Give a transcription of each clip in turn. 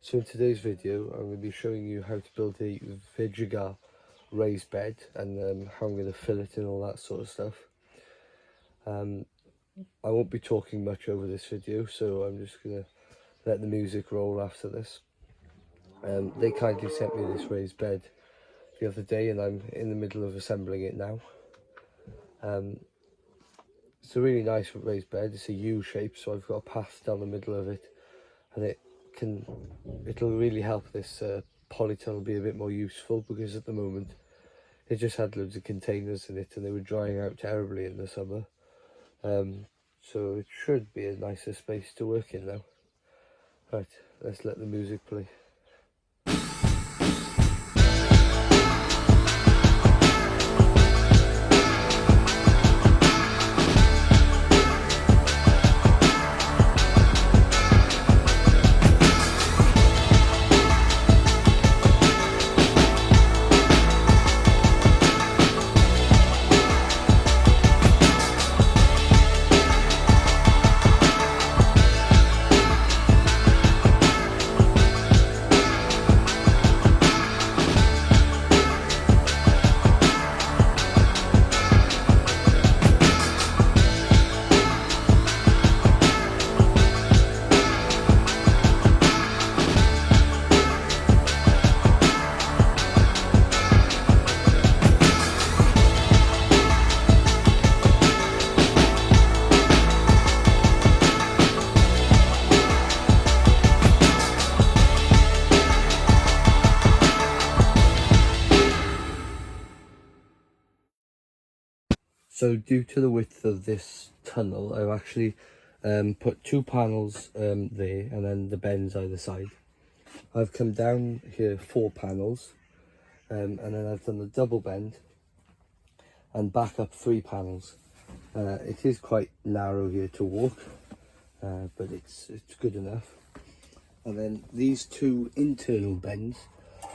So in today's video I'm going to be showing you how to build a Vegega raised bed and how I'm going to fill it and all that sort of stuff. I won't be talking much over this video, so I'm just going to let the music roll after this. They kindly sent me this raised bed the other day and I'm in the middle of assembling it now. It's a really nice raised bed. It's a U shape, so I've got a path down the middle of it, and it'll really help this polytunnel be a bit more useful, because at the moment it just had loads of containers in it and they were drying out terribly in the summer. So it should be a nicer space to work in now. Right, let's let the music play. So due to the width of this tunnel, I've actually put two panels there and then the bends either side. I've come down here 4 panels and then I've done the double bend and back up 3 panels. It is quite narrow here to walk, but it's good enough. And then these 2 internal bends,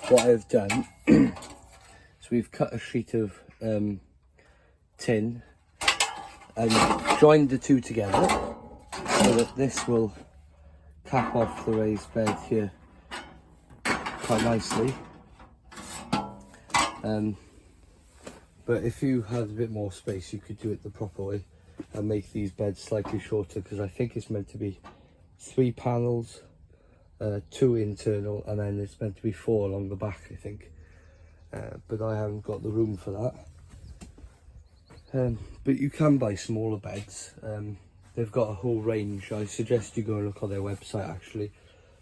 what I've done is we've cut a sheet of tin and joined the 2 together so that this will cap off the raised bed here quite nicely. But if you had a bit more space, you could do it the proper way and make these beds slightly shorter, because I think it's meant to be 3 panels, 2 internal, and then it's meant to be 4 along the back, I think. But I haven't got the room for that. But you can buy smaller beds. They've got a whole range. I suggest you go and look on their website. Actually,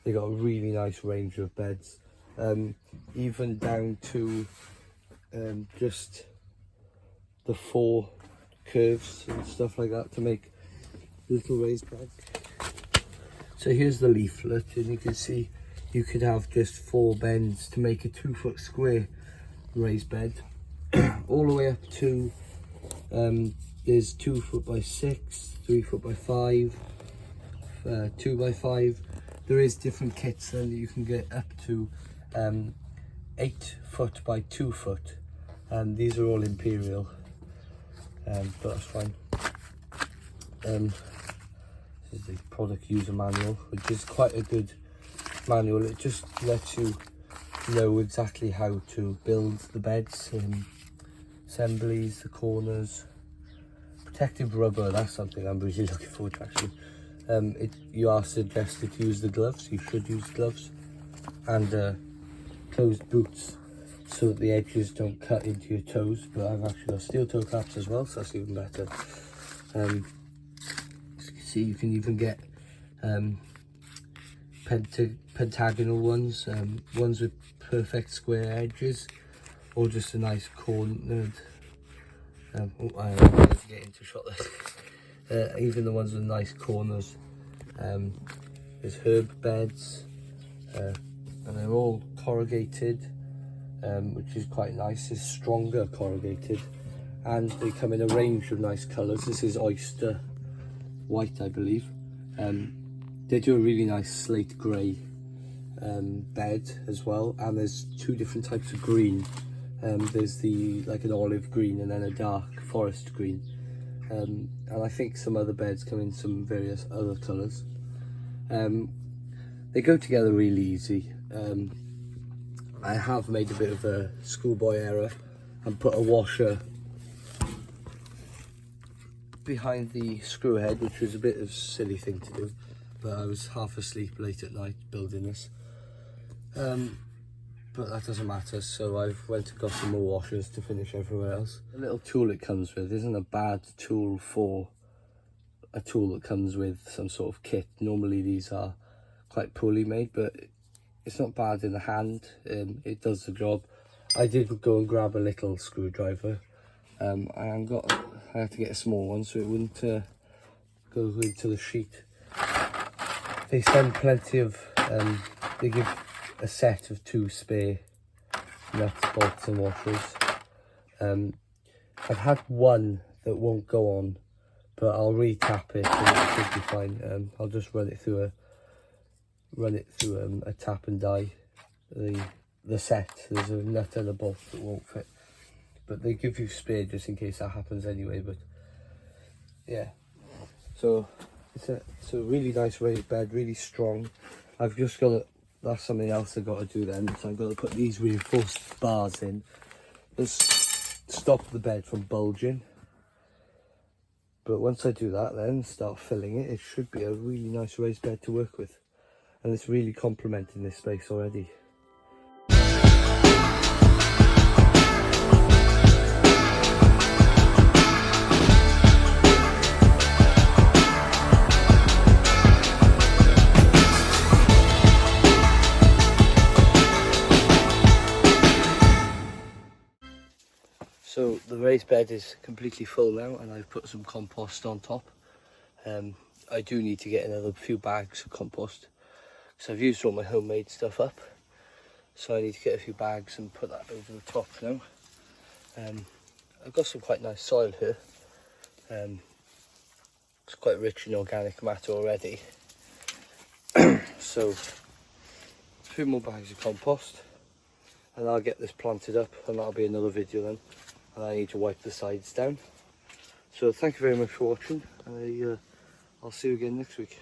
they got a really nice range of beds, even down to just the 4 curves and stuff like that to make little raised beds. So here's the leaflet, and you can see you could have just 4 bends to make a 2-foot square raised bed, all the way up to there's 2 foot by 6, 3 foot by 5, 2 by 5. There is different kits then that you can get up to 8 foot by 2 foot, and these are all Imperial, but that's fine. This is the product user manual, which is quite a good manual. It just lets you know exactly how to build the beds, assemblies, the corners, protective rubber. That's something I'm really looking forward to, actually. You are suggested to use the gloves. You should use gloves, and closed boots so that the edges don't cut into your toes. But I've actually got steel toe caps as well, so that's even better. As you can see, you can even get pentagonal ones, ones with perfect square edges, or just a nice cornered. I don't know to get into shot there. Even the ones with nice corners. There's herb beds, and they're all corrugated, which is quite nice. It's stronger corrugated, and they come in a range of nice colours. This is oyster white, I believe. They do a really nice slate grey bed as well, and there's 2 different types of green. There's like an olive green and then a dark forest green, and I think some other beds come in some various other colours. they go together really easy. I have made a bit of a schoolboy error and put a washer behind the screw head, which was a bit of a silly thing to do, but I was half asleep late at night building this. But that doesn't matter, so I've went and got some more washers to finish everywhere else. The little tool it comes with isn't a bad tool for a tool that comes with some sort of kit. Normally these are quite poorly made, but it's not bad in the hand. It does the job. I did go and grab a little screwdriver. I had to get a small one so it wouldn't go into the sheet. They send plenty of, they give a set of 2 spare nuts, bolts and washers. I've had one that won't go on, but I'll re-tap it and it should be fine. I'll just run it through a tap and die. The set, there's a nut and a bolt that won't fit, but they give you spare just in case that happens anyway. But yeah, so it's a really nice raised bed, really strong. I've just got to, that's something else I've got to do then, so I've got to put these reinforced bars in. Just stop the bed from bulging. But once I do that, then start filling it, it should be a really nice raised bed to work with. And it's really complementing this space already. So the raised bed is completely full now, and I've put some compost on top. I do need to get another few bags of compost, because I've used all my homemade stuff up. So I need to get a few bags and put that over the top now. I've got some quite nice soil here. It's quite rich in organic matter already. So a few more bags of compost and I'll get this planted up, and that'll be another video then. And I need to wipe the sides down. So thank you very much for watching, and I'll see you again next week.